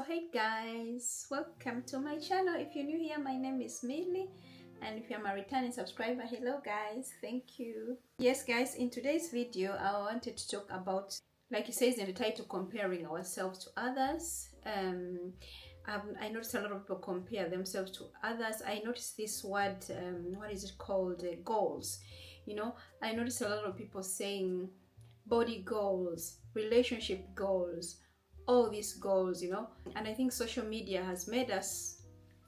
Hey guys, welcome to my channel. If you're new here, my name is Millie, and if you're my returning subscriber, hello guys, thank you. Yes guys, in today's video I wanted to talk about, like it says in the title, comparing ourselves to others. I noticed a lot of people compare themselves to others. I noticed this word, what is it called, goals. I noticed a lot of people saying body goals, relationship goals, all these goals, and I think social media has made us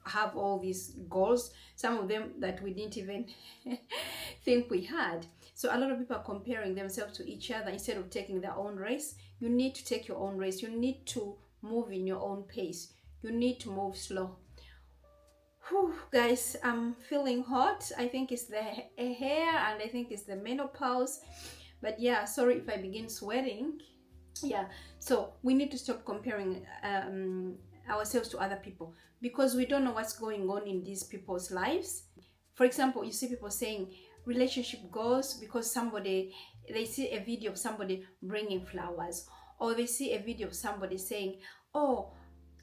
have all these goals, some of them that we didn't even think we had. So a lot of people are comparing themselves to each other instead of taking their own race. You need to take your own race. You need to move in your own pace. You need to move slow. Whew, guys, I'm feeling hot. I think it's the hair and I think it's the menopause, but yeah, sorry if I begin sweating. Yeah, so we need to stop comparing ourselves to other people, because we don't know what's going on in these people's lives. For example, you see people saying relationship goals because they see a video of somebody bringing flowers, or they see a video of somebody saying, oh,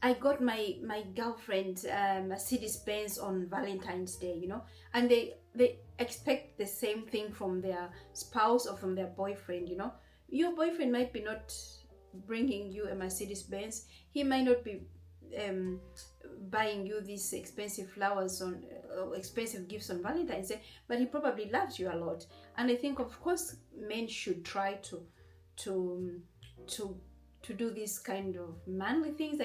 I got my girlfriend Mercedes Benz on Valentine's Day, and they expect the same thing from their spouse or from their boyfriend. Your boyfriend might be not bringing you a Mercedes Benz. He might not be buying you these expensive flowers on expensive gifts on Valentine's Day, but he probably loves you a lot. And I think, of course, men should try to do this kind of manly things,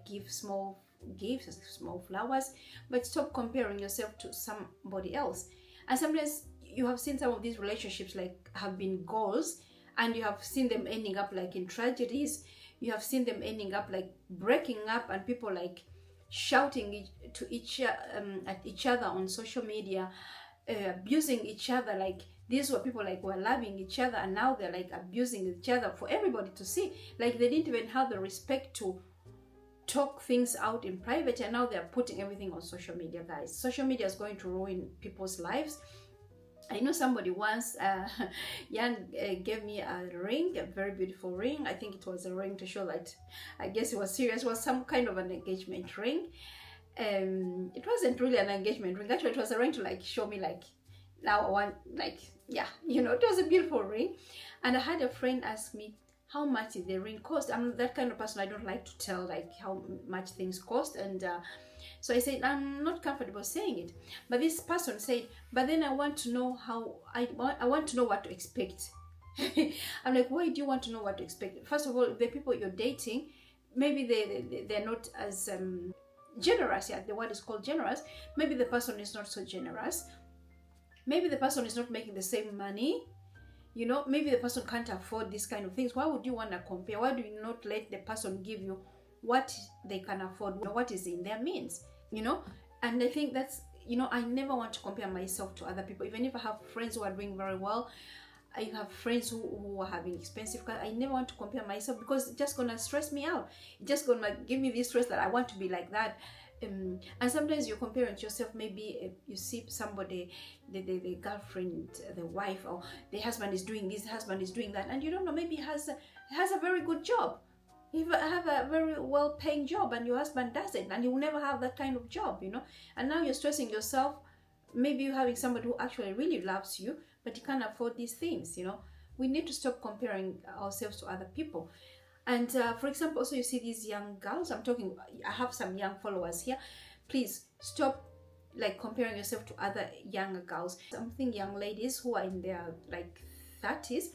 give small gifts, small flowers, but stop comparing yourself to somebody else. And sometimes you have seen some of these relationships have been goals, and you have seen them ending up in tragedies. You have seen them ending up breaking up, and people shouting at each other on social media, abusing each other. These were people were loving each other, and now they're abusing each other for everybody to see. They didn't even have the respect to talk things out in private, and now they're putting everything on social media. Guys, social media is going to ruin people's lives. I know somebody once, Jan gave me a ring, a very beautiful ring. I think it was a ring to show that, I guess it was serious. It was some kind of an engagement ring. It wasn't really an engagement ring. Actually, it was a ring to show me now I want, yeah, it was a beautiful ring. And I had a friend ask me, how much did the ring cost? I'm that kind of person. I don't like to tell how much things cost, and so I said, I'm not comfortable saying it. But this person said, but then I want to know I want to know what to expect. I'm like, why do you want to know what to expect? First of all, the people you're dating, maybe they're not as generous. Yeah, the word is called generous. Maybe the person is not so generous. Maybe the person is not making the same money. Maybe the person can't afford these kind of things. Why would you want to compare? Why do you not let the person give you what they can afford, what is in their means? And I think that's, I never want to compare myself to other people. Even if I have friends who are doing very well, I have friends who are having expensive cars, I never want to compare myself, because it's just gonna stress me out. It's just gonna give me this stress that I want to be like that. And sometimes you're comparing yourself. Maybe you see somebody, the girlfriend, the wife, or the husband is doing this, the husband is doing that, and you don't know, maybe he has a very good job. You have a very well-paying job, and your husband doesn't, and he will never have that kind of job, and now you're stressing yourself. Maybe you're having somebody who actually really loves you, but he can't afford these things. We need to stop comparing ourselves to other people. And for example, also you see these young girls. I have some young followers here. Please stop comparing yourself to other younger girls. Something young ladies who are in their 30s,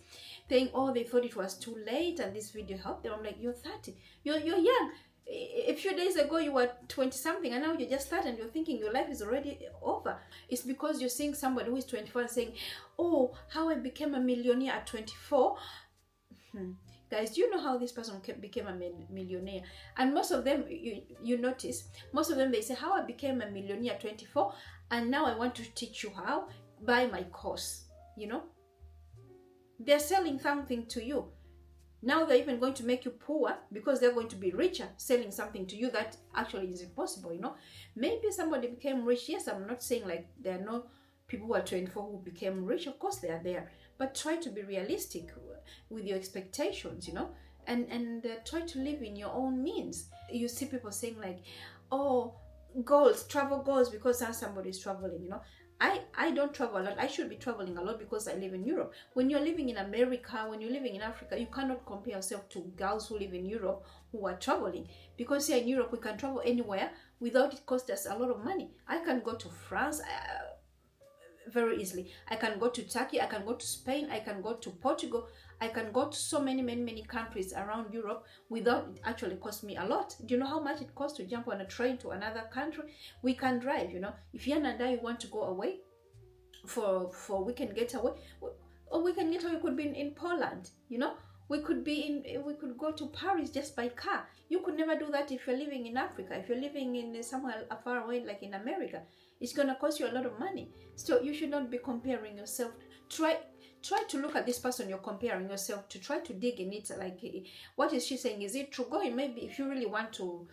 saying, oh, they thought it was too late and this video helped them. I'm like, you're 30, you're young. A few days ago you were 20 something, and now you're just 30 and you're thinking your life is already over. It's because you're seeing somebody who is 24 and saying, oh, how I became a millionaire at 24. Guys, do you know how this person became a millionaire? And most of them, you notice, most of them, they say, how I became a millionaire at 24, and now I want to teach you how. Buy my course. They're selling something to you. Now they're even going to make you poor because they're going to be richer selling something to you that actually is impossible. Maybe somebody became rich. Yes, I'm not saying there are no people who are 24 who became rich. Of course they are there, but try to be realistic with your expectations. and try to live in your own means. You see people saying like, oh, goals, travel goals, because now somebody's traveling, you know. I don't travel a lot. I should be traveling a lot because I live in Europe. When you're living in America, when you're living in Africa, you cannot compare yourself to girls who live in Europe who are traveling. Because here in Europe, we can travel anywhere without it cost us a lot of money. I can go to France very easily. I can go to Turkey, I can go to Spain, I can go to Portugal, I can go to so many countries around Europe without it actually cost me a lot. Do you know how much it costs to jump on a train to another country? We can drive, you know. If Yan and I want to go away for weekend getaway, or weekend getaway could be in Poland, you know. We could go to Paris just by car. You could never do that if you're living in Africa. If you're living in somewhere far away like in America, it's gonna cost you a lot of money. So you should not be comparing yourself. Try to look at this person you're comparing yourself to. Try to dig in it. Like, what is she saying? Is it true? Go in. Maybe if you really want to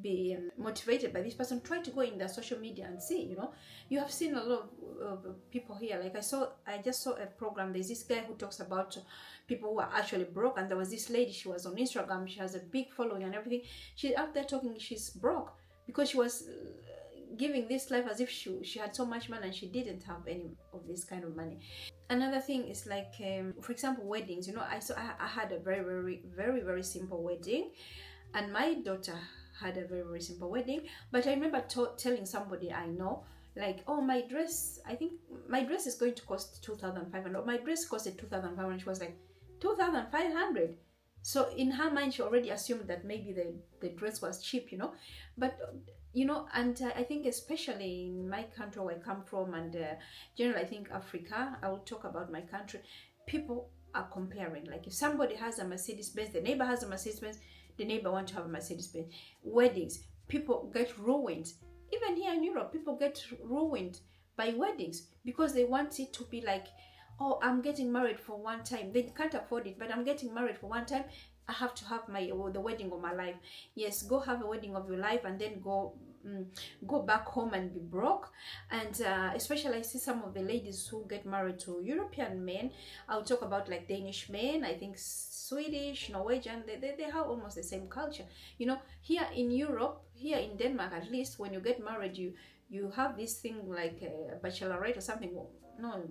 be motivated by this person, try to go in their social media and see, you know. You have seen a lot of people here. Like I just saw a program. There's this guy who talks about people who are actually broke, and there was this lady, she was on Instagram, she has a big following and everything. She's out there talking she's broke because she was giving this life as if she had so much money and she didn't have any of this kind of money. Another thing is like, for example, weddings. You know, I had a very simple wedding, and my daughter had a very simple wedding. But I remember telling somebody I know, like, oh, my dress, I think my dress is going to cost 2,500. My dress costed 2,500. She was like, 2,500. So in her mind, she already assumed that maybe the dress was cheap, you know. But you know, and I think especially in my country where I come from, and generally I think Africa, I will talk about my country, people are comparing. Like, if somebody has a Mercedes-Benz, the neighbor has a Mercedes-Benz, the neighbor wants to have a Mercedes-Benz. Weddings, people get ruined. Even here in Europe, people get ruined by weddings because they want it to be like, oh, I'm getting married for one time. They can't afford it, but I'm getting married for one time. I have to have the wedding of my life. Yes, go have a wedding of your life and then go back home and be broke. And especially I see some of the ladies who get married to European men. I'll talk about like Danish men, I think Swedish, Norwegian, they have almost the same culture. You know, here in Europe, here in Denmark at least, when you get married, you have this thing like a bachelorette or something. No,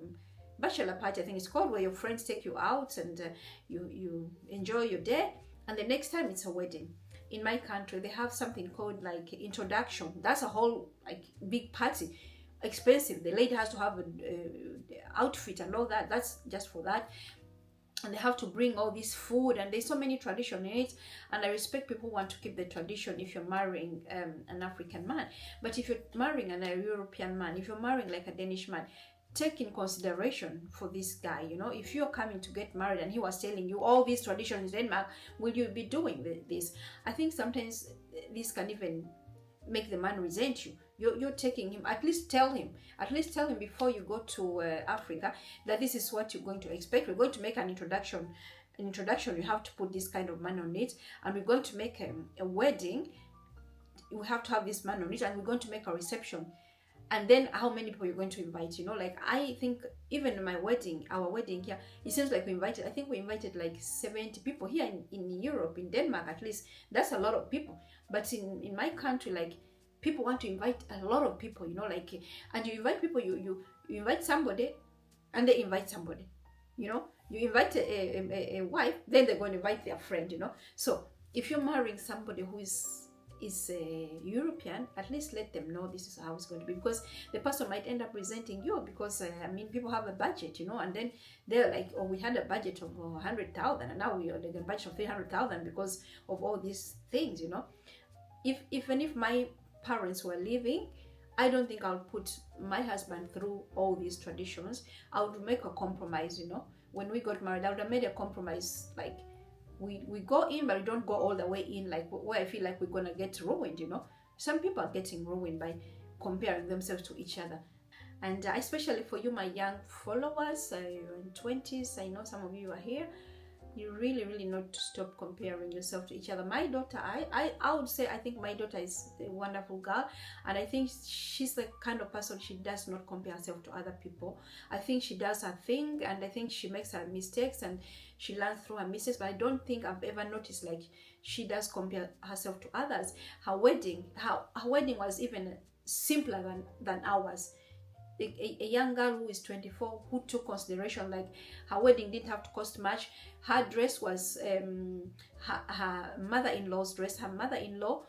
bachelor party I think it's called, where your friends take you out and you enjoy your day, and the next time it's a wedding. In my country they have something called like introduction. That's a whole like big party, expensive. The lady has to have an outfit and all that. That's just for that. And they have to bring all this food, and there's so many tradition in it. And I respect people who want to keep the tradition if you're marrying an African man. But if you're marrying a European man, if you're marrying like a Danish man, take in consideration for this guy, you know. If you're coming to get married and he was telling you all these traditions in Denmark, will you be doing this? I think sometimes this can even make the man resent you. You're taking him. At least tell him before you go to Africa that this is what you're going to expect. We're going to make an introduction. You have to put this kind of money on it, and we're going to make a wedding. We have to have this money on it, and we're going to make a reception. And then how many people you're going to invite, you know. Like, I think even in our wedding here, it seems like we invited like 70 people. Here in Europe, in Denmark at least, that's a lot of people. But in my country, like, people want to invite a lot of people, you know. Like, and you invite people, you invite somebody and they invite somebody, you know. You invite a wife, then they're going to invite their friend, you know. So if you're marrying somebody who is a European, at least let them know this is how it's going to be, because the person might end up resenting you, because I mean, people have a budget, you know, and then they're like, oh, we had a budget of 100,000 and now we are like a budget of 300,000 because of all these things, you know. Even if my parents were living, I don't think I'll put my husband through all these traditions. I would make a compromise, you know. When we got married, I would have made a compromise, like, we go in, but we don't go all the way in, like where I feel like we're gonna get ruined, you know. Some people are getting ruined by comparing themselves to each other. And especially for you, my young followers, you're in 20s, I know some of you are here. You really need to stop comparing yourself to each other. My daughter, I would say, I think my daughter is a wonderful girl, and I think she's the kind of person, she does not compare herself to other people. I think she does her thing, and I think she makes her mistakes and she learns through her mistakes, but I don't think I've ever noticed like she does compare herself to others. Her wedding was even simpler than ours. A young girl who is 24, who took consideration, like her wedding didn't have to cost much. Her dress was her mother-in-law's dress. Her mother-in-law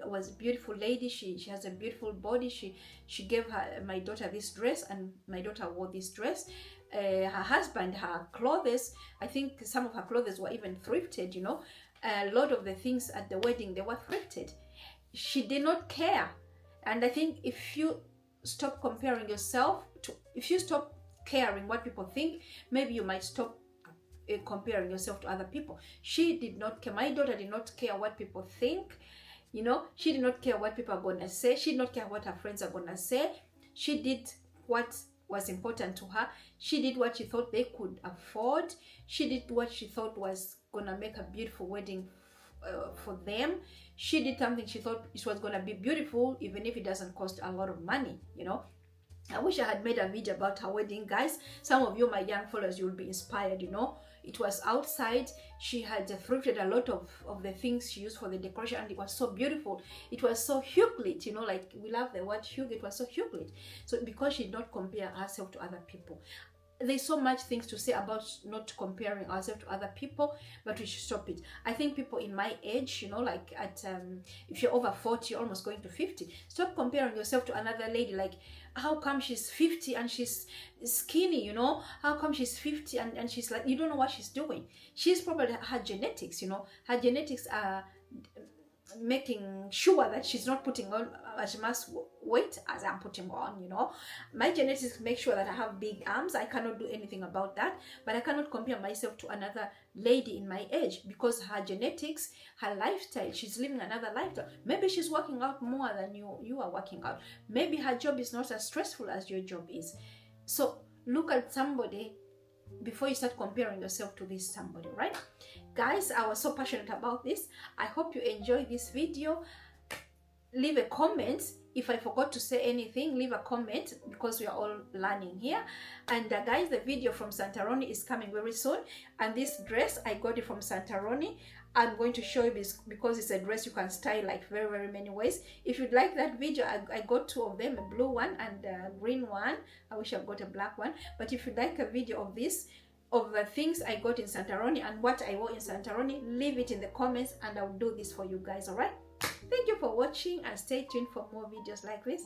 was a beautiful lady. She has a beautiful body. She gave my daughter this dress, and my daughter wore this dress. Her husband, her clothes, I think some of her clothes were even thrifted, you know. A lot of the things at the wedding, they were thrifted. She did not care. And I think if you stop comparing yourself to, if you stop caring what people think, maybe you might stop comparing yourself to other people. She did not care. My daughter did not care what people think, you know. She did not care what people are gonna say. She did not care what her friends are gonna say. She did what was important to her. She did what she thought they could afford. She did what she thought was gonna make a beautiful wedding for them. She did something she thought it was gonna be beautiful, even if it doesn't cost a lot of money, you know. I wish I had made a video about her wedding, guys. Some of you, my young followers, you'll be inspired, you know. It was outside. She had thrifted a lot of the things she used for the decoration, and it was so beautiful. It was so hugely, you know, like we love the word hug. It was so hugely. So because she did not compare herself to other people. There's so much things to say about not comparing ourselves to other people, but we should stop it. I think people in my age, you know, like at if you're over 40, almost going to 50, stop comparing yourself to another lady. Like, how come she's 50 and she's skinny, you know? How come she's 50 and she's like, you don't know what she's doing. She's probably her genetics, you know. Her genetics are making sure that she's not putting on as much weight as I'm putting on, you know. My genetics make sure that I have big arms. I cannot do anything about that, but I cannot compare myself to another lady in my age because her genetics, her lifestyle, she's living another lifestyle. Maybe she's working out more than you are working out. Maybe her job is not as stressful as your job is. So look at somebody before you start comparing yourself to this somebody, right? Guys, I was so passionate about this. I hope you enjoyed this video. Leave a comment. If I forgot to say anything, leave a comment because we are all learning here. And guys, the video from Santorini is coming very soon. And this dress, I got it from Santorini. I'm going to show you this because it's a dress you can style like very many ways. If you'd like that video, I got two of them, a blue one and a green one. I wish I got a black one. But if you'd like a video of this, of the things I got in Santorini and what I wore in Santorini, leave it in the comments and I'll do this for you guys, alright? Thank you for watching and stay tuned for more videos like this.